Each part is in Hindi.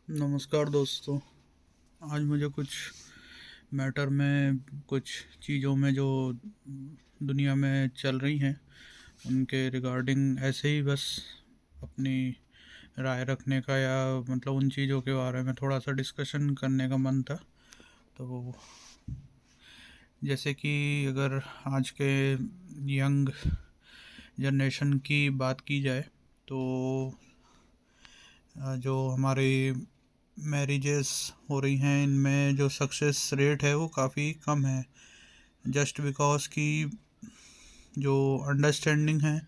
नमस्कार दोस्तों। आज मुझे कुछ मैटर में, कुछ चीज़ों में जो दुनिया में चल रही हैं उनके रिगार्डिंग ऐसे ही बस अपनी राय रखने का, या मतलब उन चीज़ों के बारे में थोड़ा सा डिस्कशन करने का मन था। तो जैसे कि अगर आज के यंग जनरेशन की बात की जाए तो जो हमारी मैरिजेस हो रही हैं इनमें जो सक्सेस रेट है वो काफ़ी कम है। जस्ट बिकॉज कि जो अंडरस्टैंडिंग है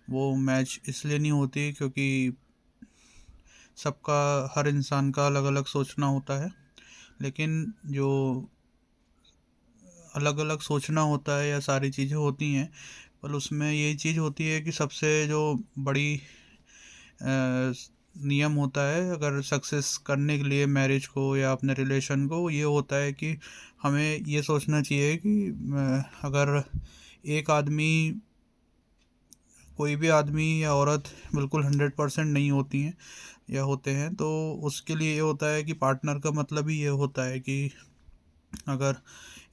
वो मैच इसलिए नहीं होती क्योंकि सबका, हर इंसान का अलग अलग सोचना होता है। लेकिन जो अलग अलग सोचना होता है या सारी चीज़ें होती हैं, पर उसमें यही चीज़ होती है कि सबसे जो बड़ी नियम होता है अगर सक्सेस करने के लिए मैरिज को या अपने रिलेशन को, ये होता है कि हमें ये सोचना चाहिए कि अगर एक आदमी, कोई भी आदमी या औरत बिल्कुल 100% नहीं होती हैं या होते हैं, तो उसके लिए ये होता है कि पार्टनर का मतलब ही ये होता है कि अगर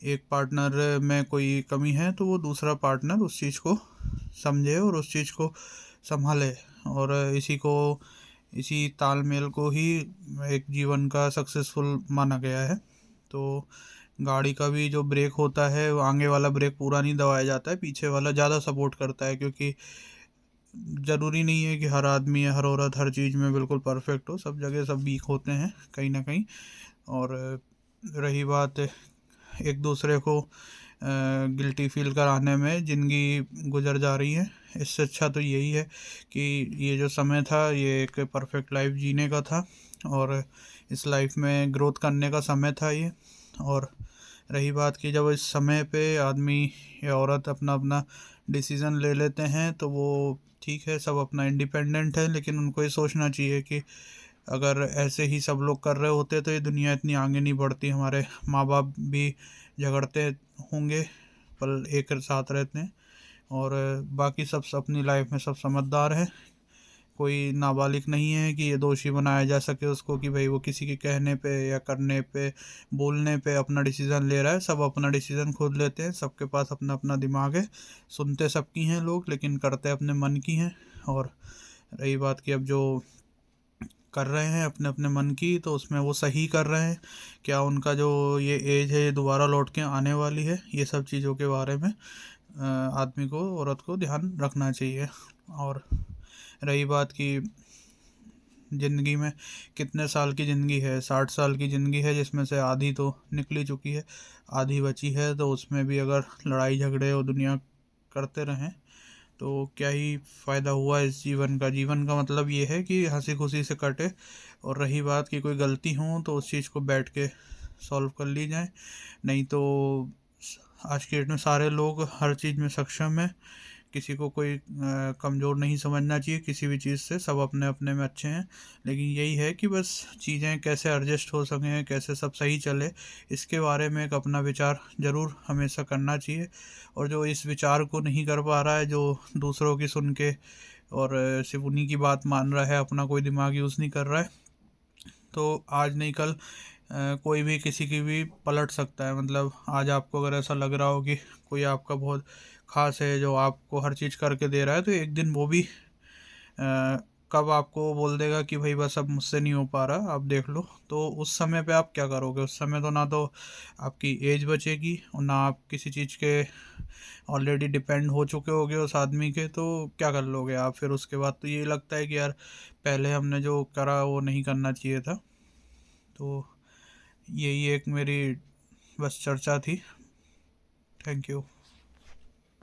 एक पार्टनर में कोई कमी है तो वो दूसरा पार्टनर उस चीज़ को समझे और उस चीज़ को संभाले। और इसी तालमेल को ही एक जीवन का सक्सेसफुल माना गया है। तो गाड़ी का भी जो ब्रेक होता है वो आगे वाला ब्रेक पूरा नहीं दबाया जाता है, पीछे वाला ज़्यादा सपोर्ट करता है, क्योंकि ज़रूरी नहीं है कि हर आदमी या हर औरत हर चीज़ में बिल्कुल परफेक्ट हो। सब जगह सब वीक होते हैं कहीं ना कहीं। और रही बात एक दूसरे को गिल्टी फील कराने में ज़िंदगी गुजर जा रही है, इससे अच्छा तो यही है कि ये जो समय था ये एक परफेक्ट लाइफ जीने का था और इस लाइफ में ग्रोथ करने का समय था ये। और रही बात कि जब इस समय पे आदमी या औरत अपना अपना डिसीज़न ले लेते हैं तो वो ठीक है, सब अपना इंडिपेंडेंट है, लेकिन उनको ये सोचना चाहिए कि अगर ऐसे ही सब लोग कर रहे होते तो ये दुनिया इतनी आगे नहीं बढ़ती। हमारे माँ बाप भी झगड़ते होंगे पर एक साथ रहते हैं, और बाकी सब अपनी लाइफ में सब समझदार हैं। कोई नाबालिग नहीं है कि ये दोषी बनाया जा सके उसको कि भाई वो किसी के कहने पे या करने पे, बोलने पे अपना डिसीज़न ले रहा है। सब अपना डिसीज़न खुद लेते हैं, सबके पास अपना अपना दिमाग है, सुनते सबकी हैं लोग लेकिन करते अपने मन की हैं। और रही बात कि अब जो कर रहे हैं अपने अपने मन की, तो उसमें वो सही कर रहे हैं क्या, उनका जो ये एज है ये दोबारा लौट के आने वाली है, ये सब चीज़ों के बारे में आदमी को, औरत को ध्यान रखना चाहिए। और रही बात कि ज़िंदगी में कितने साल की ज़िंदगी है, 60 साल की ज़िंदगी है जिसमें से आधी तो निकली चुकी है, आधी बची है। तो उसमें भी अगर लड़ाई झगड़े और दुनिया करते रहें तो क्या ही फ़ायदा हुआ इस जीवन का। जीवन का मतलब ये है कि हंसी खुशी से कटे। और रही बात कि कोई गलती हो तो उस चीज़ को बैठ के सॉल्व कर ली जाए, नहीं तो आज के डेट में सारे लोग हर चीज़ में सक्षम है, किसी को कोई कमज़ोर नहीं समझना चाहिए किसी भी चीज़ से, सब अपने अपने में अच्छे हैं। लेकिन यही है कि बस चीज़ें कैसे एडजस्ट हो सकें, कैसे सब सही चले, इसके बारे में एक अपना विचार ज़रूर हमेशा करना चाहिए। और जो इस विचार को नहीं कर पा रहा है, जो दूसरों की सुन के और सिर्फ उन्हीं की बात मान रहा है, अपना कोई दिमाग यूज़ नहीं कर रहा है, तो आज नहीं कल कोई भी किसी की भी पलट सकता है। मतलब आज आपको अगर ऐसा लग रहा हो कि कोई आपका बहुत ख़ास है जो आपको हर चीज़ करके दे रहा है, तो एक दिन वो भी कब आपको बोल देगा कि भाई बस अब मुझसे नहीं हो पा रहा, आप देख लो। तो उस समय पे आप क्या करोगे? उस समय तो ना तो आपकी एज बचेगी और ना आप किसी चीज़ के ऑलरेडी डिपेंड हो चुके होगे उस आदमी के, तो क्या कर लोगे आप फिर उसके बाद? तो ये लगता है कि यार पहले हमने जो करा वो नहीं करना चाहिए था। तो यही एक मेरी बस चर्चा थी। Thank you.